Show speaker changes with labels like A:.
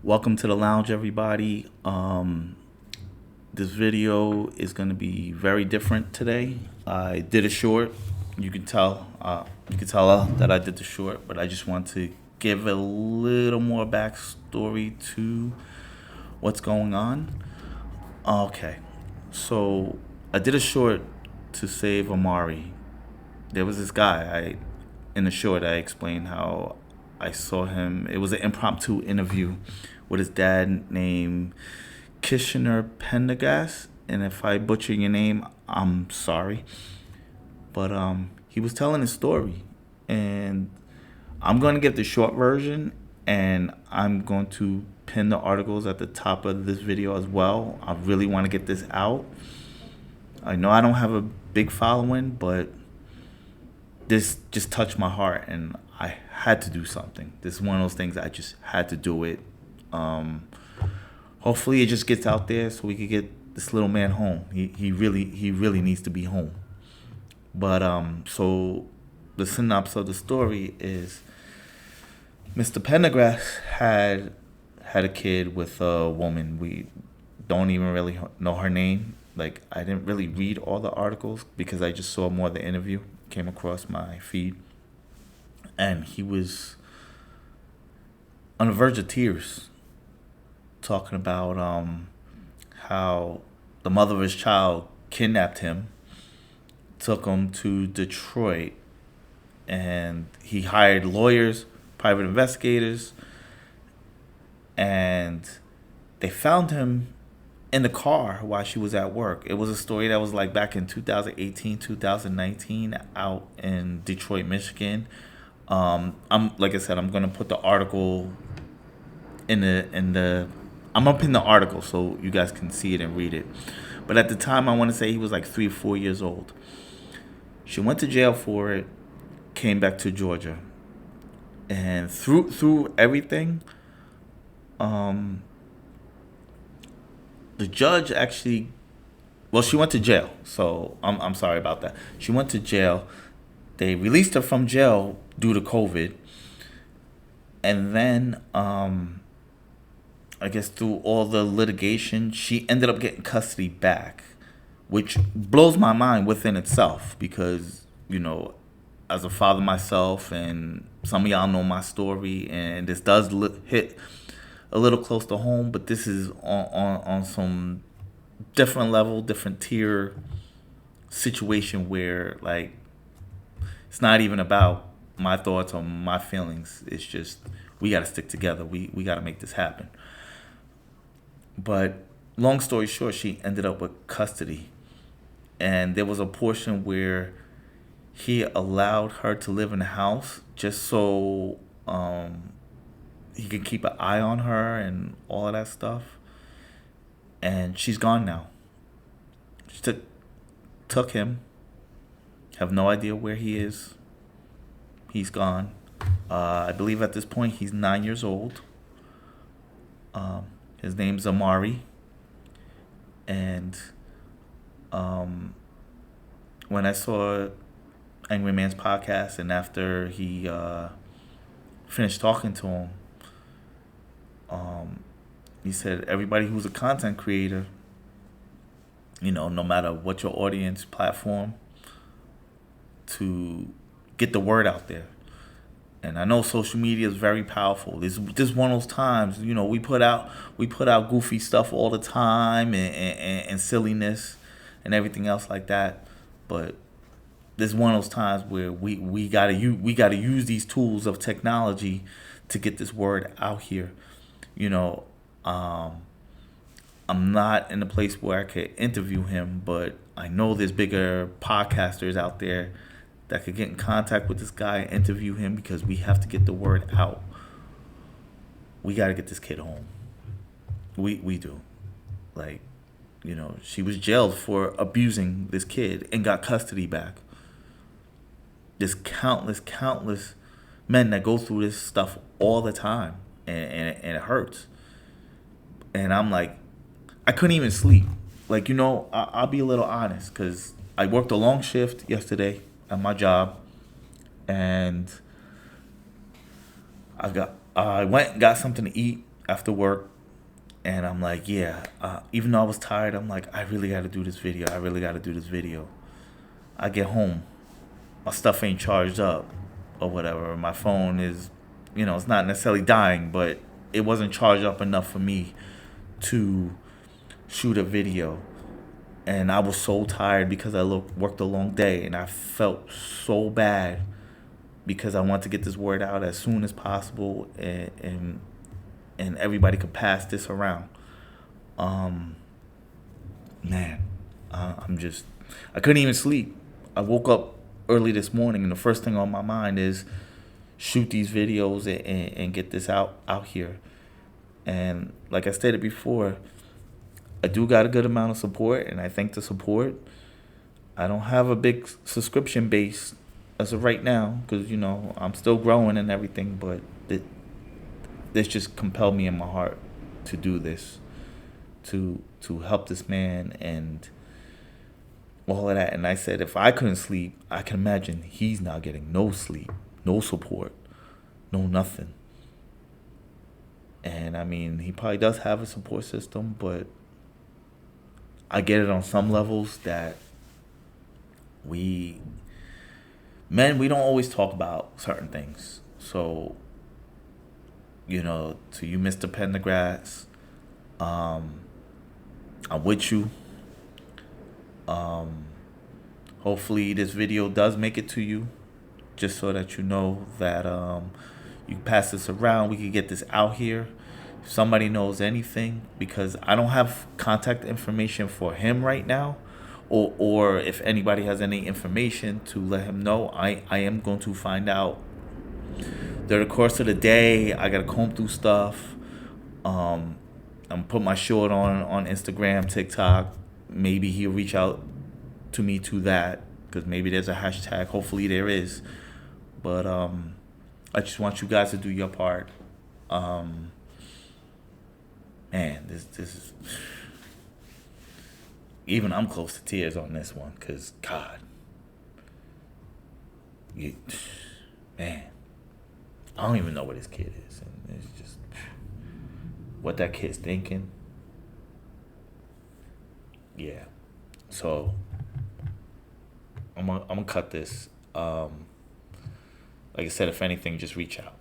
A: Welcome to the lounge, everybody. This video is going to be very different today. I did a short. You can tell. You can tell that I did the short, but I just want to give a little more backstory to what's going on. Okay, so I did a short to save Amari. There was this guy. In the short, I explained how I saw him. It was an impromptu interview with his dad named Kishner Pendergast. And if I butcher your name, I'm sorry. But he was telling his story, and I'm going to get the short version, and I'm going to pin the articles at the top of this video as well. I really want to get this out. I know I don't have a big following, but this just touched my heart, and I had to do something. This is one of those things I just had to do it. Um, Hopefully, it just gets out there so we could get this little man home. He really needs to be home. But so the synopsis of the story is Mr. Pendergrass had a kid with a woman. We don't even really know her name. Like, I didn't really read all the articles because I just saw more of the interview came across my feed, and he was on the verge of tears, talking about how the mother of his child kidnapped him, took him to Detroit, and he hired lawyers, private investigators, and they found him in the car while she was at work. It was a story that was like back in 2018, 2019, out in Detroit, Michigan. I'm like I said, I'm gonna put the article in the I'm gonna pin the article so you guys can see it and read it. But at the time, I want to say he was like 3 or 4 years old. She went to jail for it, came back to Georgia, and through everything, um, the judge actually, well, she went to jail. So I'm sorry about that. She went to jail. They released her from jail due to COVID, and then I guess through all the litigation, she ended up getting custody back, which blows my mind within itself because, as a father myself, and some of y'all know my story, and this does hit a little close to home, but this is on some different level, different tier situation where, like, it's not even about my thoughts or my feelings. It's just we got to stick together. We got to make this happen. But long story short, she ended up with custody. And there was a portion where he allowed her to live in the house just so he could keep an eye on her and all of that stuff. And she's gone now. She took him. Have no idea where he is. He's gone. I believe at this point he's 9 years old. His name's Amari. And when I saw Angry Man's podcast, and after he finished talking to him, he said everybody who's a content creator, no matter what your audience platform, to get the word out there. And I know social media is very powerful. This one of those times, we put out goofy stuff all the time, and silliness and everything else like that. But this is one of those times where we gotta use these tools of technology to get this word out here. I'm not in a place where I could interview him, but I know there's bigger podcasters out there that could get in contact with this guy and interview him, because we have to get the word out. We got to get this kid home. We do. Like, she was jailed for abusing this kid and got custody back. There's countless men that go through this stuff all the time, and it hurts. And I'm like, I couldn't even sleep. Like, I'll be a little honest, because I worked a long shift yesterday at my job, and I went and got something to eat, after work, and I'm like, yeah. Even though I was tired, I'm like, I really got to do this video. I really got to do this video. I get home, my stuff ain't charged up, or whatever. My phone is, it's not necessarily dying, but it wasn't charged up enough for me to shoot a video. And I was so tired because worked a long day, and I felt so bad because I want to get this word out as soon as possible, and everybody could pass this around. Um, Man, I couldn't even sleep. I woke up early this morning, and the first thing on my mind is shoot these videos and get this out here. And like I stated before, I do got a good amount of support, and I thank the support. I don't have a big subscription base as of right now because I'm still growing and everything, but this just compelled me in my heart to do this, to help this man and all of that. And I said, if I couldn't sleep, I can imagine he's not getting no sleep, no support, no nothing. And I mean, he probably does have a support system, but I get it on some levels that we don't always talk about certain things. So, to you, Mr. Pendergrass, I'm with you. Hopefully this video does make it to you, just so that you know that you can pass this around. We can get this out here. If somebody knows anything, because I don't have contact information for him right now, or if anybody has any information to let him know, I am going to find out. During the course of the day, I gotta comb through stuff. I'm gonna put my short on Instagram, TikTok. Maybe he'll reach out to me to that, because maybe there's a hashtag. Hopefully there is. But I just want you guys to do your part. Man, this is, even I'm close to tears on this one, because God, man, I don't even know what this kid is, and it's just what that kid's thinking. Yeah, so I'm gonna cut this. Like I said, if anything, just reach out.